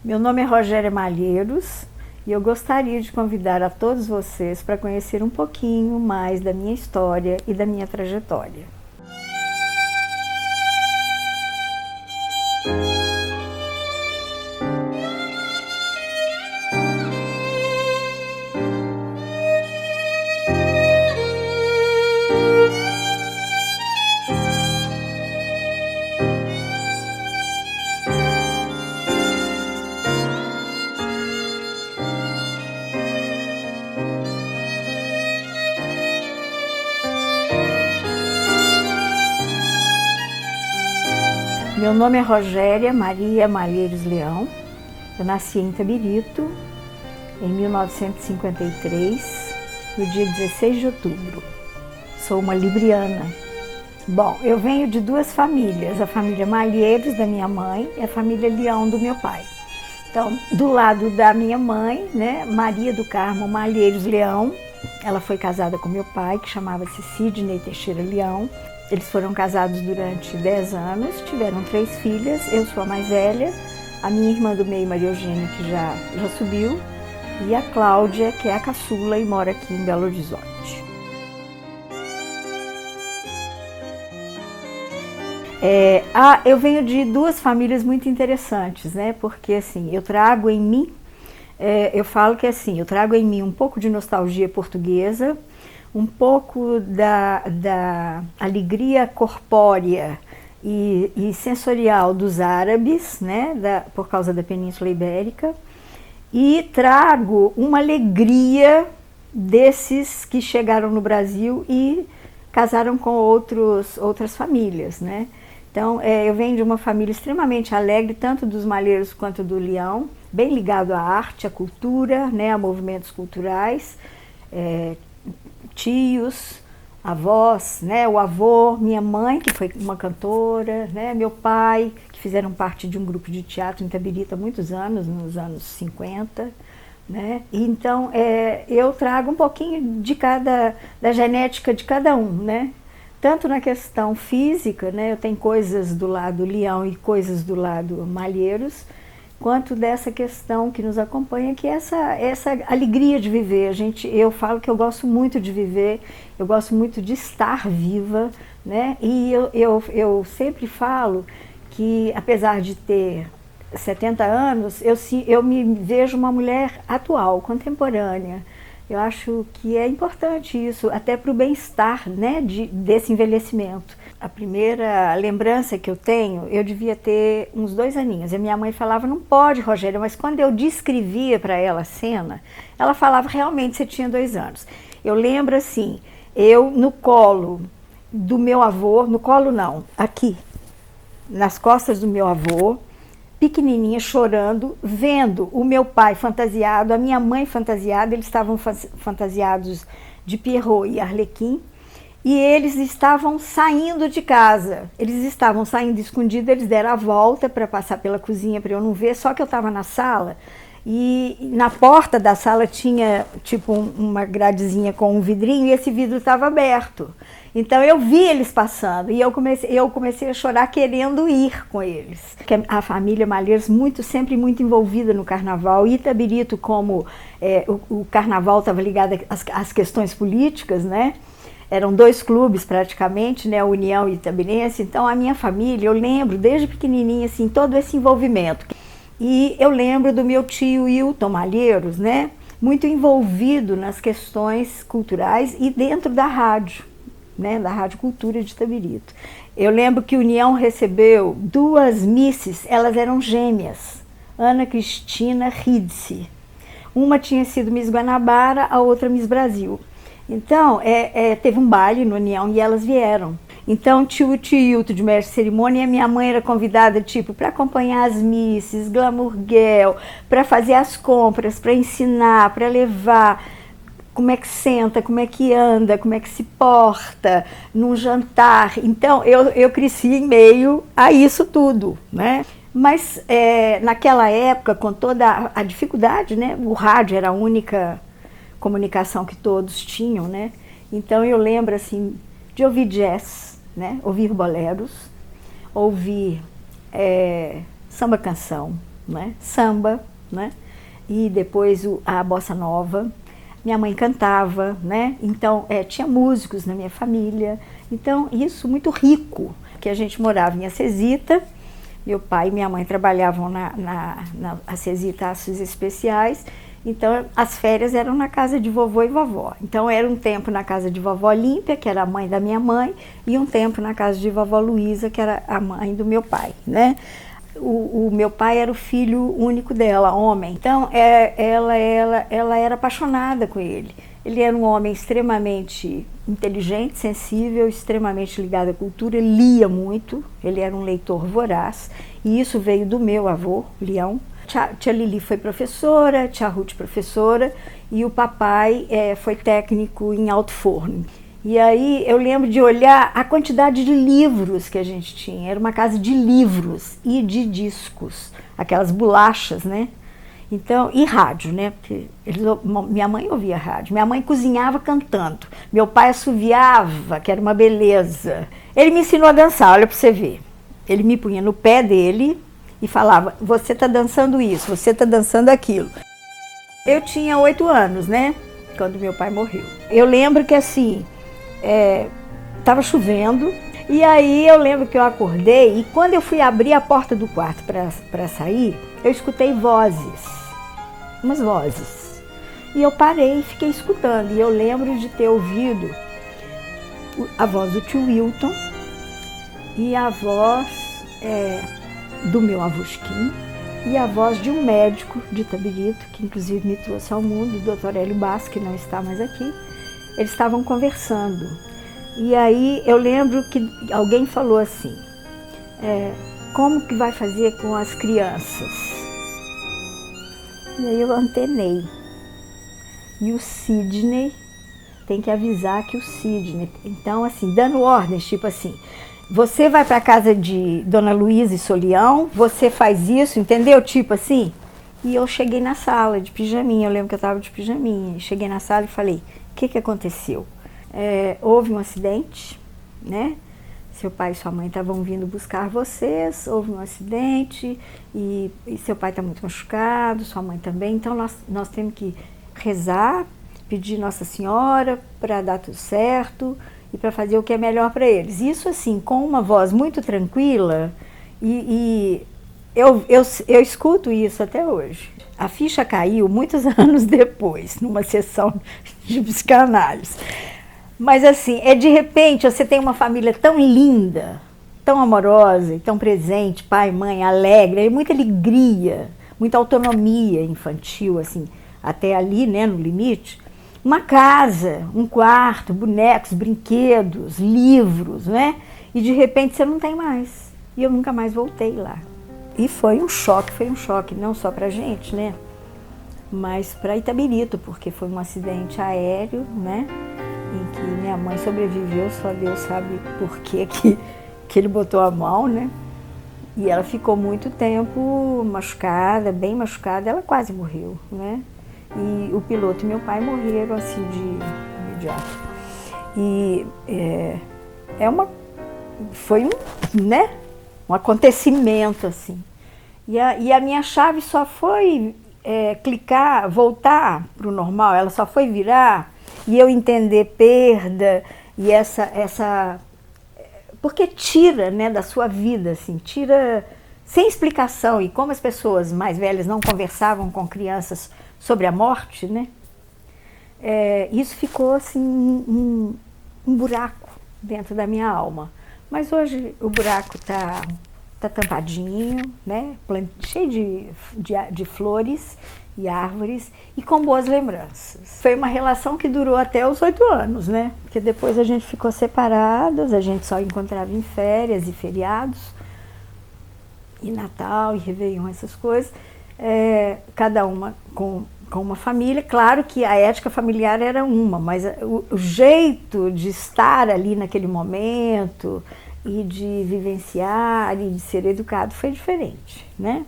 Meu nome é Rogéria Malheiros e eu gostaria de convidar a todos vocês para conhecer um pouquinho mais da minha história e da minha trajetória. Meu nome é Rogéria Maria Malheiros Leão. Eu nasci em Itabirito em 1953, no dia 16 de outubro. Sou uma libriana. Bom, eu venho de duas famílias, a família Malheiros da minha mãe e a família Leão do meu pai. Então, do lado da minha mãe, né, Maria do Carmo Malheiros Leão, ela foi casada com meu pai, que chamava-se Sidney Teixeira Leão. Eles foram casados durante 10 anos, tiveram 3 filhas, eu sou a mais velha, a minha irmã do meio, Maria Eugênia, que já subiu, e a Cláudia, que é a caçula e mora aqui em Belo Horizonte. Eu venho de duas famílias muito interessantes, né? Porque assim, eu trago em mim, eu falo que assim, eu trago em mim um pouco de nostalgia portuguesa, um pouco da alegria corpórea e sensorial dos árabes, né, por causa da Península Ibérica, e trago uma alegria desses que chegaram no Brasil e casaram com outras famílias, né? Então, eu venho de uma família extremamente alegre, tanto dos Malheiros quanto do Leão, bem ligado à arte, à cultura, né, a movimentos culturais, tios, avós, né, o avô, minha mãe, que foi uma cantora, né, meu pai, que fizeram parte de um grupo de teatro em Itabirito há muitos anos, nos anos 50, né, e então eu trago um pouquinho da genética de cada um, né, tanto na questão física, né, eu tenho coisas do lado Leão e coisas do lado Malheiros, quanto dessa questão que nos acompanha, que é essa alegria de viver. Eu falo que eu gosto muito de viver, eu gosto muito de estar viva, né? E eu sempre falo que, apesar de ter 70 anos, eu me vejo uma mulher atual, contemporânea. Eu acho que é importante isso, até para o bem-estar, né, desse envelhecimento. A primeira lembrança que eu tenho, eu devia ter uns 2 aninhos. A minha mãe falava, não pode, Rogéria, mas quando eu descrevia para ela a cena, ela falava, realmente, você tinha 2 anos. Eu lembro assim, eu no colo do meu avô, no colo não, aqui, nas costas do meu avô, pequenininha, chorando, vendo o meu pai fantasiado, a minha mãe fantasiada, eles estavam fantasiados de Pierrot e Arlequim, e eles estavam saindo de casa, eles estavam saindo escondidos, eles deram a volta para passar pela cozinha para eu não ver, só que eu estava na sala, e na porta da sala tinha tipo uma gradezinha com um vidrinho, e esse vidro estava aberto. Então eu vi eles passando e eu comecei a chorar querendo ir com eles. A família Malheiros sempre muito envolvida no carnaval. Itabirito, como o carnaval estava ligado às questões políticas, né? Eram 2 clubes praticamente, né? A União e Itabirense. Então a minha família, eu lembro desde pequenininha assim, todo esse envolvimento. E eu lembro do meu tio Hilton Malheiros, né? Muito envolvido nas questões culturais e dentro da rádio. Né, da Rádio Cultura de Itabirito. Eu lembro que a União recebeu 2 misses, elas eram gêmeas, Ana Cristina Ridse. Uma tinha sido Miss Guanabara, a outra Miss Brasil. Então, teve um baile no União e elas vieram. Então, tio Hilton de mestre de cerimônia, e a minha mãe era convidada, tipo, para acompanhar as misses, glamour girl, para fazer as compras, para ensinar, para levar como é que senta, como é que anda, como é que se porta num jantar. Então, eu cresci em meio a isso tudo, né? Mas naquela época, com toda a dificuldade, né? O rádio era a única comunicação que todos tinham, né? Então, eu lembro, assim, de ouvir jazz, né? Ouvir boleros, ouvir samba canção, né? Samba, né? E depois a bossa nova. Minha mãe cantava, né? Então tinha músicos na minha família. Então isso muito rico, que a gente morava em Acesita. Meu pai e minha mãe trabalhavam na Acesita Aços Especiais. Então, as férias eram na casa de vovô e vovó. Então, era um tempo na casa de vovó Olímpia, que era a mãe da minha mãe, e um tempo na casa de vovó Luísa, que era a mãe do meu pai, né? O meu pai era o filho único dela, homem. Então, ela era apaixonada com ele. Ele era um homem extremamente inteligente, sensível, extremamente ligado à cultura, ele lia muito, ele era um leitor voraz, e isso veio do meu avô, Leão. Tia Lili foi professora, tia Ruth professora, e o papai foi técnico em alto forno. E aí eu lembro de olhar a quantidade de livros que a gente tinha. Era uma casa de livros e de discos, aquelas bolachas, né? Então, e rádio, né? Porque minha mãe ouvia rádio, minha mãe cozinhava cantando, meu pai assoviava, que era uma beleza. Ele me ensinou a dançar, olha para você ver. Ele me punha no pé dele e falava, você está dançando isso, você está dançando aquilo. Eu tinha 8 anos, né? Quando meu pai morreu. Eu lembro que assim, estava chovendo, e aí eu lembro que eu acordei, e quando eu fui abrir a porta do quarto para sair, eu escutei vozes, umas vozes. E eu parei e fiquei escutando, e eu lembro de ter ouvido a voz do tio Wilton e a voz do meu avô Chiquinho, e a voz de um médico de Itabirito, que inclusive me trouxe ao mundo, o Dr. Hélio Basso, que não está mais aqui. Eles estavam conversando. E aí eu lembro que alguém falou assim, como que vai fazer com as crianças? E aí eu antenei. E o Sidney tem que avisar que o Sidney... Então, assim, dando ordens, tipo assim, você vai para a casa de Dona Luísa e Solião, você faz isso, entendeu? Tipo assim. E eu cheguei na sala de pijaminha, eu lembro que eu estava de pijaminha. Cheguei na sala e falei, o que aconteceu? Houve um acidente, né? Seu pai e sua mãe estavam vindo buscar vocês, houve um acidente e seu pai está muito machucado, sua mãe também, então nós temos que rezar, pedir Nossa Senhora para dar tudo certo e para fazer o que é melhor para eles. Isso assim, com uma voz muito tranquila, e eu escuto isso até hoje. A ficha caiu muitos anos depois, numa sessão de psicanálise. Mas assim, de repente você tem uma família tão linda, tão amorosa e tão presente, pai, mãe, alegre, muita alegria, muita autonomia infantil, assim, até ali, né, no limite. Uma casa, um quarto, bonecos, brinquedos, livros, né? E de repente você não tem mais. E eu nunca mais voltei lá. E foi um choque não só pra gente, né? Mas para Itabirito, porque foi um acidente aéreo, né? Em que minha mãe sobreviveu, só Deus sabe por que ele botou a mão, né? E ela ficou muito tempo machucada, bem machucada, ela quase morreu, né? E o piloto e meu pai morreram assim de imediato. E foi né? Um acontecimento assim. E a minha chave só foi clicar, voltar para o normal, ela só foi virar e eu entender perda e essa porque tira, né, da sua vida, assim, tira sem explicação. E como as pessoas mais velhas não conversavam com crianças sobre a morte, né, isso ficou assim um buraco dentro da minha alma. Mas hoje o buraco tá tampadinho, né, cheio de flores e árvores e com boas lembranças. Foi uma relação que durou até os 8 anos, né? Porque depois a gente ficou separados, a gente só encontrava em férias e feriados, e Natal, e Réveillon, essas coisas, cada uma com uma família. Claro que a ética familiar era uma, mas o jeito de estar ali naquele momento e de vivenciar e de ser educado foi diferente, né?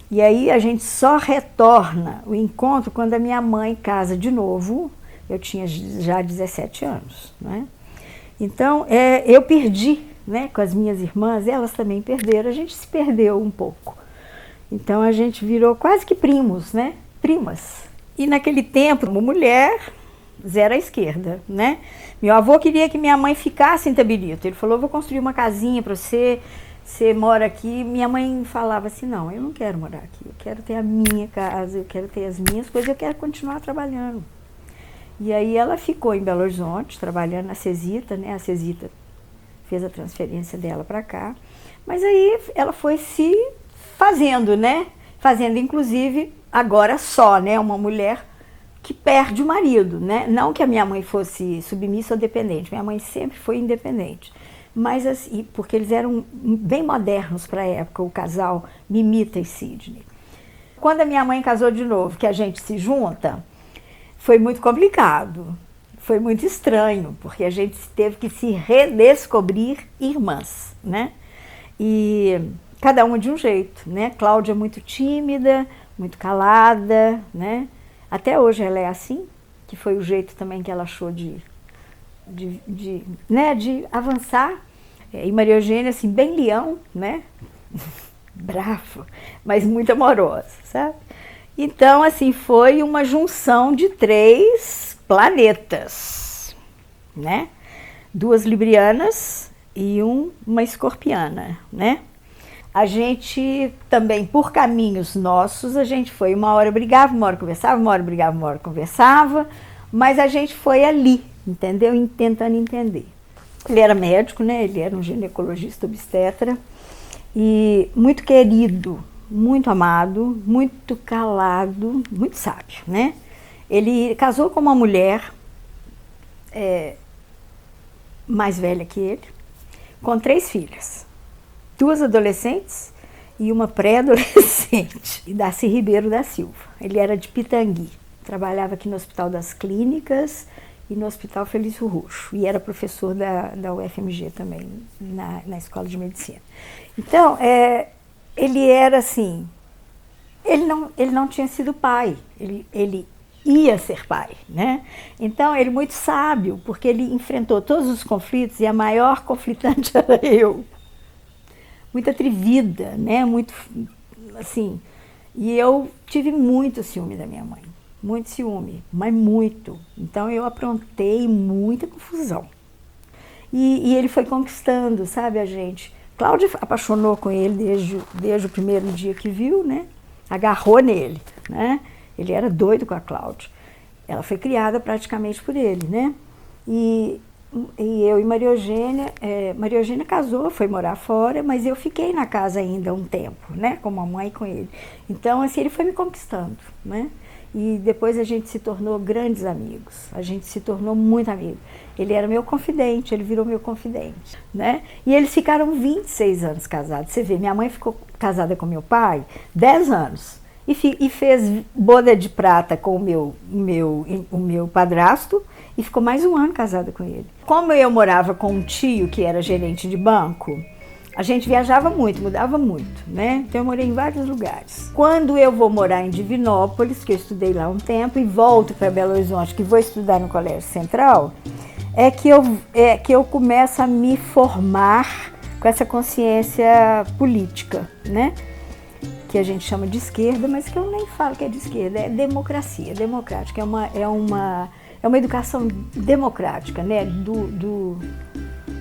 E aí a gente só retorna o encontro quando a minha mãe casa de novo. Eu tinha já 17 anos, né? Então, eu perdi, né, com as minhas irmãs, elas também perderam, a gente se perdeu um pouco. Então a gente virou quase que primos, né? Primas. E naquele tempo, uma mulher, zero à esquerda, né? Meu avô queria que minha mãe ficasse em Itabirito. Ele falou, vou construir uma casinha para você, você mora aqui. Minha mãe falava assim, não, eu não quero morar aqui, eu quero ter a minha casa, eu quero ter as minhas coisas, eu quero continuar trabalhando. E aí ela ficou em Belo Horizonte, trabalhando na Cesita, né? A Cesita fez a transferência dela para cá. Mas aí ela foi se fazendo, né? Fazendo, inclusive, agora só, né? Uma mulher que perde o marido, né? Não que a minha mãe fosse submissa ou dependente. Minha mãe sempre foi independente. Mas assim, porque eles eram bem modernos para a época, o casal Mimita e Sidney. Quando a minha mãe casou de novo, que a gente se junta, foi muito complicado, foi muito estranho, porque a gente teve que se redescobrir irmãs, né? E cada uma de um jeito, né? Cláudia muito tímida, muito calada, né? Até hoje ela é assim, que foi o jeito também que ela achou de avançar. E Maria Eugênia, assim, bem leão, né? Bravo, mas muito amorosa, sabe? Então, assim, foi uma junção de 3 planetas, né? 2 librianas e uma escorpiana, né? A gente também, por caminhos nossos, a gente foi, uma hora brigava, uma hora conversava, uma hora brigava, uma hora conversava, mas a gente foi ali, entendeu? Tentando entender. Ele era médico, né? Ele era um ginecologista obstetra e muito querido, muito amado, muito calado, muito sábio, né? Ele casou com uma mulher mais velha que ele, com 3 filhas, 2 adolescentes e uma pré-adolescente, e Darcy Ribeiro da Silva. Ele era de Pitangui, trabalhava aqui no Hospital das Clínicas e no Hospital Felício Roxo, e era professor da UFMG também, na Escola de Medicina. Então, ele era assim, ele não tinha sido pai, ele ia ser pai, né? Então, ele muito sábio, porque ele enfrentou todos os conflitos e a maior conflitante era eu. Muito atrevida, né? Muito, assim, e eu tive muito ciúme da minha mãe, muito ciúme, mas muito. Então, eu aprontei muita confusão. E ele foi conquistando, sabe, a gente. Cláudia apaixonou com ele desde o primeiro dia que viu, né? Agarrou nele, né? Ele era doido com a Cláudia. Ela foi criada praticamente por ele, né? E eu e Maria Eugênia casou, foi morar fora, mas eu fiquei na casa ainda um tempo, né? Com a mamãe e com ele. Então, assim, ele foi me conquistando, né? E depois a gente se tornou grandes amigos, a gente se tornou muito amigo. Ele era meu confidente, ele virou meu confidente, né? E eles ficaram 26 anos casados. Você vê, minha mãe ficou casada com meu pai 10 anos e fez boda de prata com o meu padrasto e ficou mais um ano casada com ele. Como eu morava com um tio que era gerente de banco, a gente viajava muito, mudava muito, né? Então eu morei em vários lugares. Quando eu vou morar em Divinópolis, que eu estudei lá um tempo, e volto para Belo Horizonte, que vou estudar no Colégio Central, é que eu começo a me formar com essa consciência política, né? Que a gente chama de esquerda, mas que eu nem falo que é de esquerda, é democracia, democrática, é uma educação democrática, né?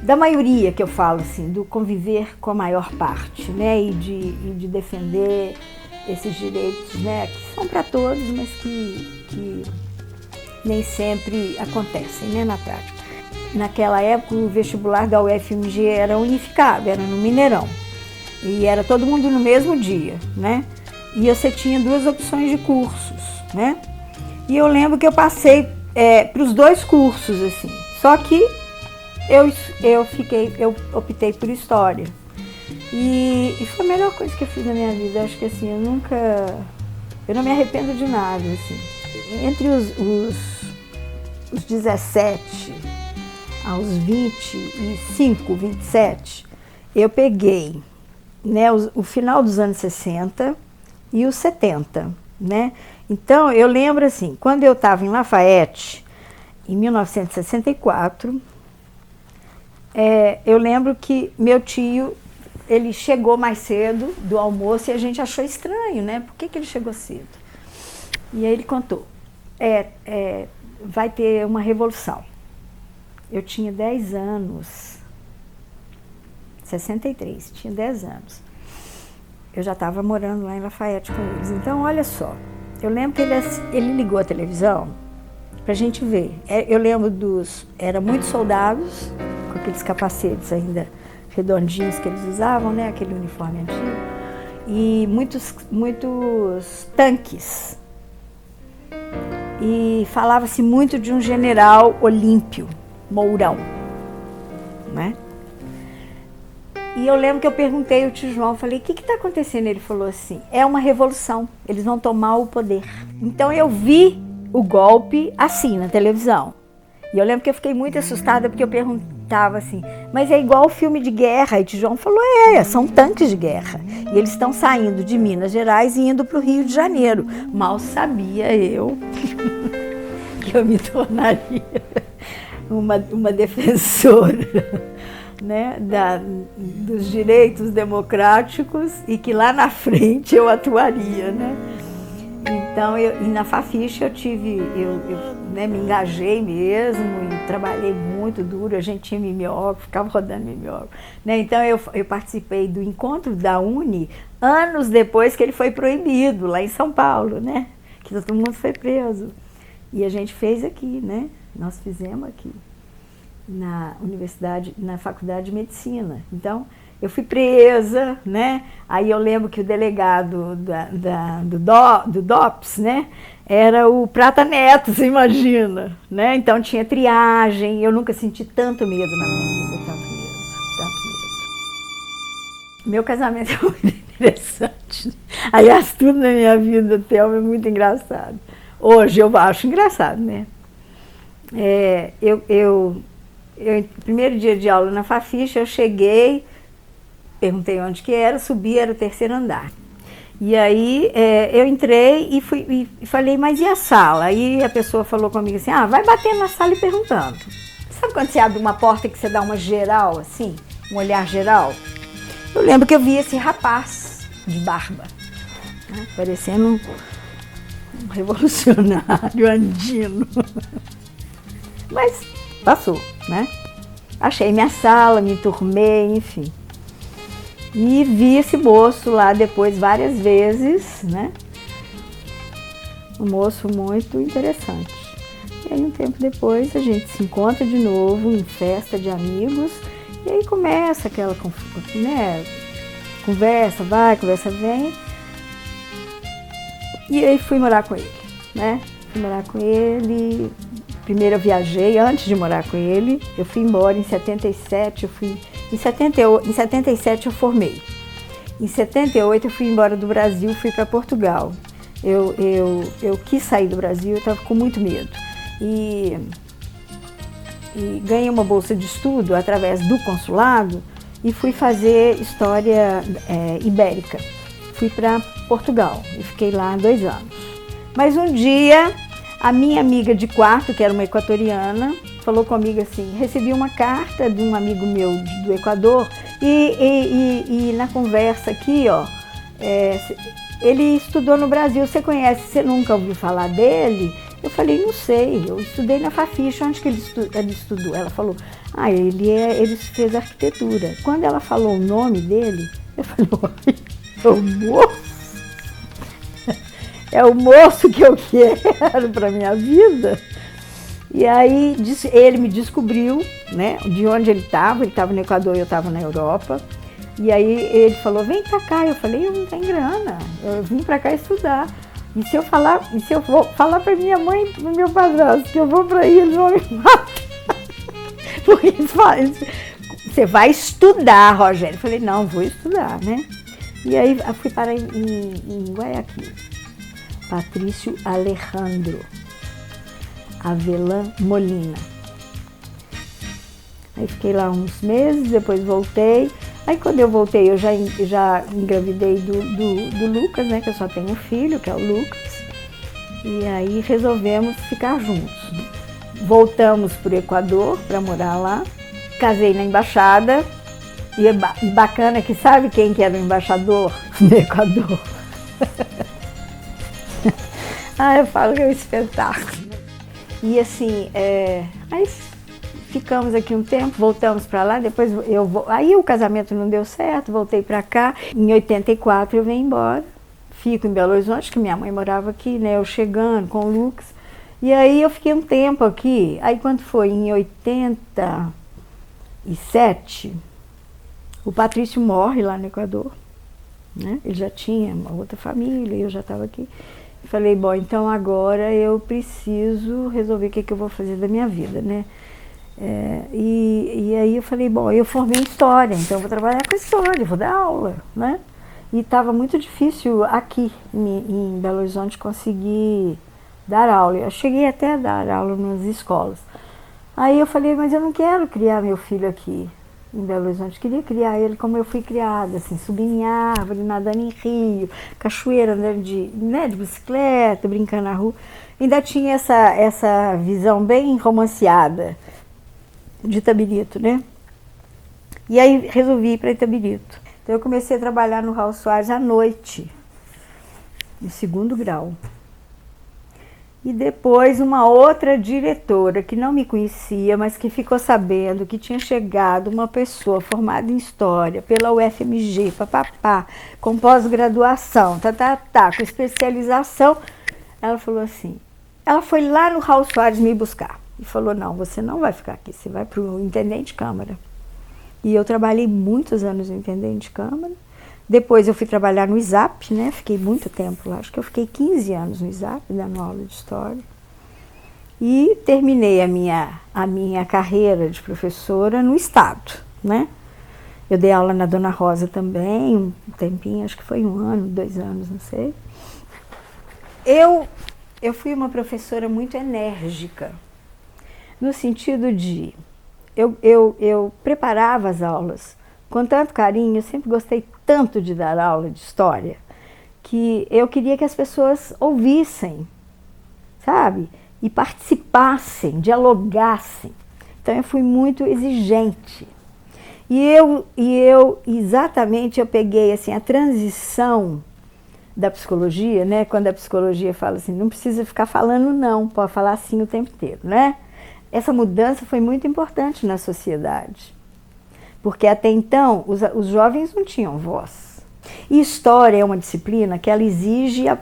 Da maioria, que eu falo assim, do conviver com a maior parte, né? E de defender esses direitos, né? Que são para todos, mas que nem sempre acontecem, né? Na prática. Naquela época, o vestibular da UFMG era unificado, era no Mineirão. E era todo mundo no mesmo dia, né? E você tinha 2 opções de cursos, né? E eu lembro que eu passei para os 2 cursos, assim. Só que eu optei por História. E foi a melhor coisa que eu fiz na minha vida. Acho que assim, eu não me arrependo de nada, assim. Entre os 17 aos 25, 27, eu peguei, né, o final dos anos 60 e os 70, né? Então, eu lembro assim, quando eu estava em Lafayette, em 1964, eu lembro que meu tio ele chegou mais cedo do almoço e a gente achou estranho, né? Por que ele chegou cedo? E aí ele contou, vai ter uma revolução. Eu tinha 10 anos, 63, tinha 10 anos. Eu já estava morando lá em Lafayette com eles. Então, olha só, eu lembro que ele ligou a televisão pra gente ver. Eu lembro eram muitos soldados, com aqueles capacetes ainda redondinhos que eles usavam, né? Aquele uniforme antigo. E muitos tanques. E falava-se muito de um general Olímpio Mourão, né? E eu lembro que eu perguntei ao tio João, falei, o que está acontecendo? Ele falou assim, é uma revolução, eles vão tomar o poder. Então eu vi o golpe assim na televisão. E eu lembro que eu fiquei muito assustada porque eu perguntava assim, mas é igual filme de guerra? E o tio João falou, são tanques de guerra. E eles estão saindo de Minas Gerais e indo para o Rio de Janeiro. Mal sabia eu que eu me tornaria uma defensora, né, dos direitos democráticos e que lá na frente eu atuaria, né? Então, e na Fafiche eu me engajei mesmo e trabalhei muito duro, a gente tinha mimeógrafo, ficava rodando mimeógrafo, né? Então eu participei do encontro da UNE anos depois que ele foi proibido, lá em São Paulo, né? Que todo mundo foi preso. E a gente fez aqui, né? Nós fizemos aqui, na universidade, na faculdade de medicina. Então, eu fui presa, né? Aí eu lembro que o delegado do DOPS, né? Era o Prata Neto, você imagina, né? Então tinha triagem, eu nunca senti tanto medo na minha vida, tanto medo. Meu casamento é muito interessante. Aliás, tudo na minha vida, Thelma, é muito engraçado. Hoje eu acho engraçado, né? Primeiro dia de aula na Fafiche, eu cheguei, perguntei onde que era, subi, era o 3º andar. E aí eu entrei e falei, mas e a sala? Aí a pessoa falou comigo assim, vai batendo na sala e perguntando. Sabe quando você abre uma porta que você dá uma geral, assim, um olhar geral? Eu lembro que eu vi esse rapaz de barba, né, parecendo um revolucionário andino. Mas passou, né? Achei minha sala, me enturmei, enfim. E vi esse moço lá depois várias vezes, né? Um moço muito interessante. E aí um tempo depois a gente se encontra de novo em festa de amigos e aí começa aquela, né? Conversa vai, conversa vem. E aí fui morar com ele, né? Fui morar com ele. Primeiro eu viajei, antes de morar com ele, eu fui embora em 77, em 77 eu formei. Em 78 eu fui embora do Brasil, fui para Portugal. Eu quis sair do Brasil, eu estava com muito medo. E ganhei uma bolsa de estudo através do consulado e fui fazer história ibérica. Fui para Portugal e fiquei lá 2 anos. Mas um dia, a minha amiga de quarto, que era uma equatoriana, falou comigo assim, recebi uma carta de um amigo meu do Equador e na conversa aqui, ele estudou no Brasil, você conhece, você nunca ouviu falar dele? Eu falei, não sei, eu estudei na Fafiche, onde que ele estudou? Ela falou, ele fez arquitetura. Quando ela falou o nome dele, eu falei, é o moço? É o moço que eu quero para minha vida? E aí ele me descobriu, né, de onde ele estava no Equador e eu estava na Europa. E aí ele falou, vem para cá. Eu falei, eu não tenho grana, eu vim para cá estudar. E se eu vou falar para minha mãe e para o meu padrasto que eu vou para aí, eles vão me matar. Porque eles falam, você vai estudar, Rogério. Eu falei, não, vou estudar, né? E aí eu fui parar em Guayaquil. Patrício Alejandro Avelã Molina. Aí fiquei lá uns meses, depois voltei. Aí quando eu voltei, eu já engravidei do Lucas, né? Que eu só tenho um filho, que é o Lucas. E aí resolvemos ficar juntos. Voltamos para o Equador para morar lá. Casei na embaixada E e bacana que sabe quem que era o embaixador do Equador? Eu falo que é um espetáculo. E assim, aí ficamos aqui um tempo, voltamos para lá, depois aí o casamento não deu certo, voltei para cá. Em 84 eu venho embora, fico em Belo Horizonte, que minha mãe morava aqui, né? Eu chegando com o Lucas. E aí eu fiquei um tempo aqui. Aí quando foi em 87, o Patrício morre lá no Equador, né? Ele já tinha uma outra família, eu já estava aqui. Falei, bom, então agora eu preciso resolver o que eu vou fazer da minha vida, né? E aí eu falei, bom, eu formei em História, então eu vou trabalhar com História, vou dar aula, né? E estava muito difícil aqui em Belo Horizonte conseguir dar aula. Eu cheguei até a dar aula nas escolas. Aí eu falei, mas eu não quero criar meu filho aqui em Belo Horizonte, queria criar ele como eu fui criada, assim, subindo em árvore, nadando em rio, cachoeira, andando de bicicleta, brincando na rua. Ainda tinha essa visão bem romanceada de Itabirito, né? E aí resolvi ir para Itabirito. Então eu comecei a trabalhar no Raul Soares à noite, no 2º grau. E depois uma outra diretora que não me conhecia, mas que ficou sabendo que tinha chegado uma pessoa formada em História pela UFMG, papapá, com pós-graduação, com especialização. Ela falou assim, ela foi lá no Raul Soares me buscar e falou, não, você não vai ficar aqui, você vai para o Intendente de Câmara. E eu trabalhei muitos anos no Intendente de Câmara. Depois eu fui trabalhar no ISAP, né? Fiquei muito tempo lá, acho que eu fiquei 15 anos no ISAP, dando aula de História. E terminei a minha carreira de professora no Estado, né? Eu dei aula na Dona Rosa também, um tempinho, acho que foi 1 ano, 2 anos, não sei. Eu fui uma professora muito enérgica, no sentido de... Eu preparava as aulas com tanto carinho, eu sempre gostei tanto de dar aula de História, que eu queria que as pessoas ouvissem, sabe? E participassem, dialogassem. Então eu fui muito exigente. E eu exatamente, eu peguei assim, a transição da psicologia, né? Quando a psicologia fala assim, não precisa ficar falando não, pode falar assim o tempo inteiro, né? Essa mudança foi muito importante na sociedade. Porque até então os jovens não tinham voz. E História é uma disciplina que ela exige a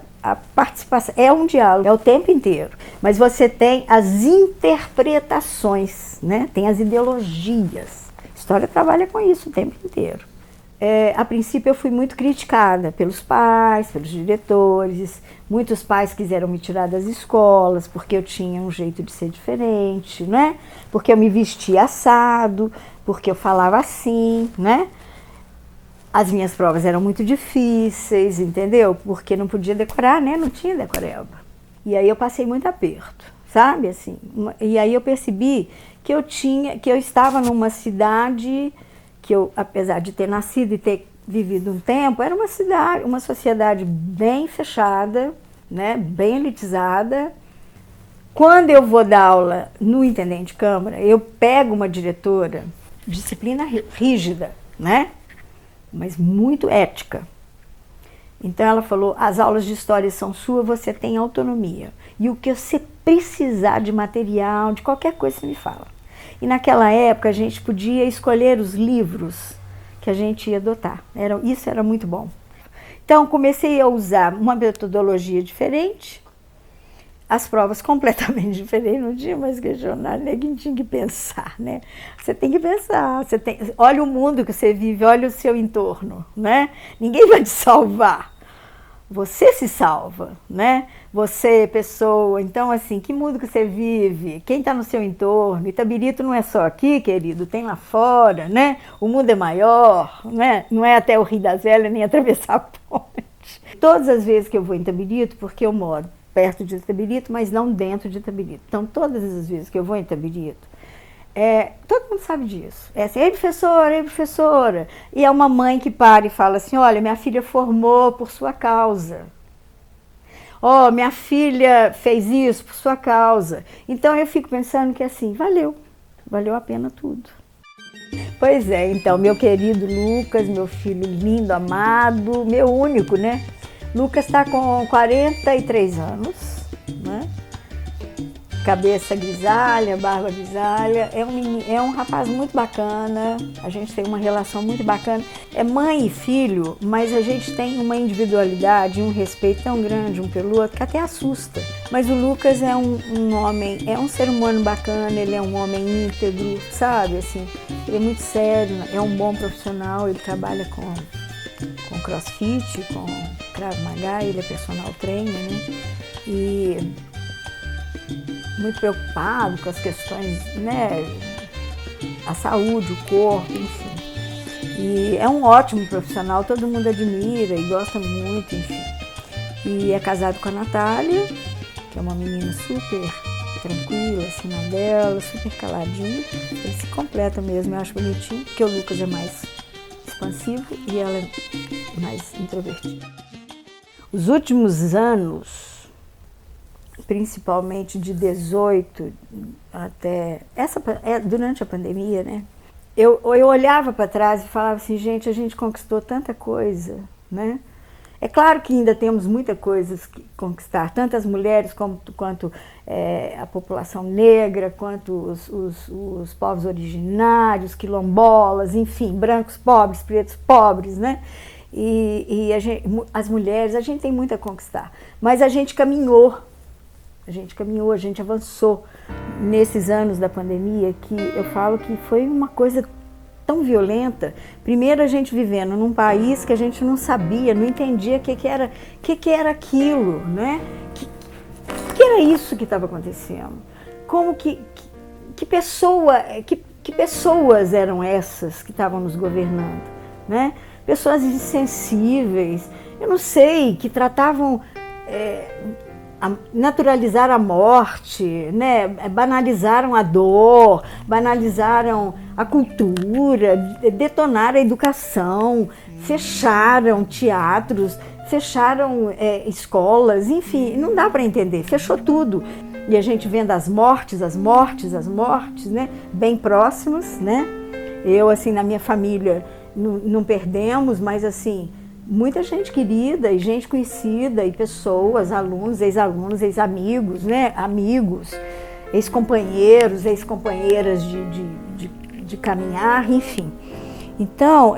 participação, é um diálogo, é o tempo inteiro. Mas você tem as interpretações, né? Tem as ideologias. História trabalha com isso o tempo inteiro. A princípio eu fui muito criticada pelos pais, pelos diretores. Muitos pais quiseram me tirar das escolas porque eu tinha um jeito de ser diferente, né? Porque eu me vestia assado, porque eu falava assim, né? As minhas provas eram muito difíceis, entendeu? Porque não podia decorar, né? Não tinha decoreba. E aí eu passei muito aperto, sabe? Assim, e aí eu percebi que eu estava numa cidade que eu, apesar de ter nascido e ter vivido um tempo, era uma sociedade bem fechada, né? Bem elitizada. Quando eu vou dar aula no Intendente de Câmara, eu pego uma diretora, disciplina rígida, né? Mas muito ética. Então ela falou, as aulas de História são suas, você tem autonomia. E o que você precisar de material, de qualquer coisa, você me fala. E naquela época a gente podia escolher os livros que a gente ia adotar. Isso era muito bom. Então comecei a usar uma metodologia diferente, as provas completamente diferentes, não tinha mais questionário, ninguém tinha que pensar, né? Você tem que pensar, olha o mundo que você vive, olha o seu entorno, né? Ninguém vai te salvar, você se salva, né? Você, pessoa, então assim, que mundo que você vive, quem está no seu entorno? Itabirito não é só aqui, querido, tem lá fora, né? O mundo é maior, né? Não é até o Rio das Velhas, nem atravessar a ponte. Todas as vezes que eu vou em Itabirito, porque eu moro perto de Itabirito, mas não dentro de Itabirito. Então, todas as vezes que eu vou em Itabirito, todo mundo sabe disso. É assim, ei professora. E é uma mãe que para e fala assim, olha, minha filha formou por sua causa. Ó, minha filha fez isso por sua causa. Então, eu fico pensando que assim, valeu a pena tudo. Pois é, então, meu querido Lucas, meu filho lindo, amado, meu único, né? Lucas está com 43 anos, né? Cabeça grisalha, barba grisalha, é um rapaz muito bacana, a gente tem uma relação muito bacana. É mãe e filho, mas a gente tem uma individualidade, um respeito tão grande um pelo outro que até assusta. Mas o Lucas é um homem, é um ser humano bacana, ele é um homem íntegro, sabe? Assim, ele é muito sério, é um bom profissional, ele trabalha com crossfit, com Krav Maga, ele é personal trainer, né? E muito preocupado com as questões, né, a saúde, o corpo, enfim. E é um ótimo profissional, todo mundo admira e gosta muito, enfim. E é casado com a Natália, que é uma menina super tranquila, assim, na dela, super caladinha. Ele se completa mesmo, eu acho bonitinho, porque o Lucas é mais expansivo e ela é mais introvertida. Os últimos anos, principalmente de 18 até durante a pandemia, né? Eu olhava para trás e falava assim, gente, a gente conquistou tanta coisa, né? É claro que ainda temos muita coisa que conquistar, tanto as mulheres quanto a população negra, quanto os povos originários, quilombolas, enfim, brancos pobres, pretos pobres, né? As mulheres, a gente tem muito a conquistar, mas a gente caminhou, a gente avançou nesses anos da pandemia, que eu falo que foi uma coisa tão violenta. Primeiro, a gente vivendo num país que a gente não sabia, não entendia o que era aquilo, né? Que era isso que estava acontecendo? Como que pessoas eram essas que estavam nos governando, né? Pessoas insensíveis, eu não sei, que tratavam naturalizar a morte, né? Banalizaram a dor, banalizaram a cultura, detonaram a educação, fecharam teatros, fecharam escolas, enfim, não dá para entender, fechou tudo. E a gente vendo as mortes, né? Bem próximas, né? Eu, assim, na minha família não perdemos, mas assim, muita gente querida e gente conhecida e pessoas, alunos, ex-alunos, ex-amigos, né? Amigos, ex-companheiros, ex-companheiras de caminhar, enfim. Então,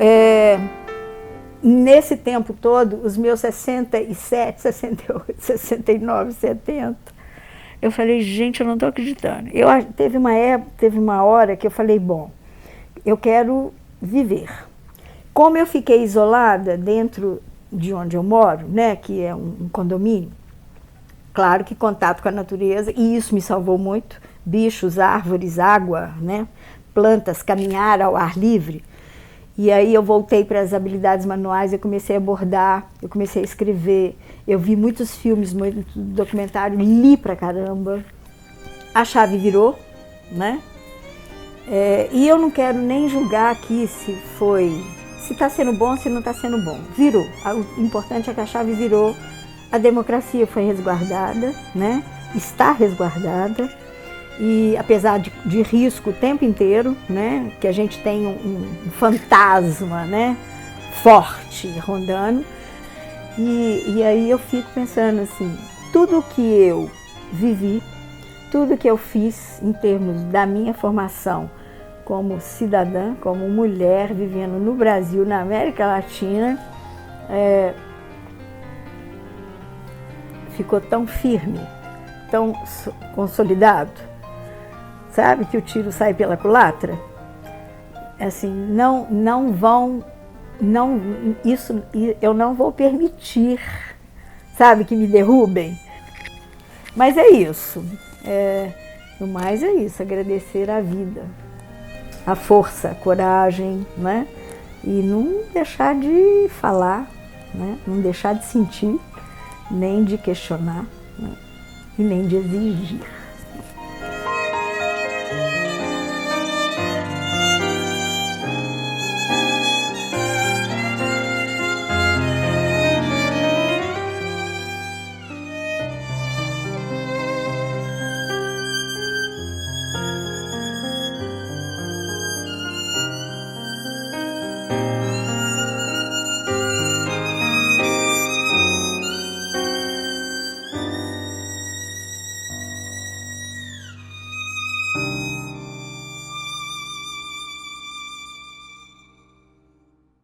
nesse tempo todo, os meus 67, 68, 69, 70, eu falei, gente, eu não estou acreditando. Teve uma hora que eu falei, bom, eu quero viver. Como eu fiquei isolada dentro de onde eu moro, né, que é um condomínio, claro que contato com a natureza, e isso me salvou muito, bichos, árvores, água, né, plantas, caminhar ao ar livre. E aí eu voltei para as habilidades manuais, eu comecei a bordar, eu comecei a escrever, eu vi muitos filmes, muito documentário, li pra caramba, a chave virou, né, e eu não quero nem julgar aqui se está sendo bom, se não está sendo bom. Virou. O importante é que a chave virou, a democracia foi resguardada, né? Está resguardada, e apesar de risco o tempo inteiro, né? Que a gente tem um fantasma, né? Forte rondando, e aí eu fico pensando assim, tudo que eu vivi, tudo que eu fiz em termos da minha formação como cidadã, como mulher vivendo no Brasil, na América Latina, ficou tão firme, tão consolidado, sabe, que o tiro sai pela culatra. Assim, eu não vou permitir, sabe, que me derrubem. Mas é isso, o mais é isso, agradecer a vida, a força, a coragem, né? E não deixar de falar, né? Não deixar de sentir, nem de questionar, né? E nem de exigir.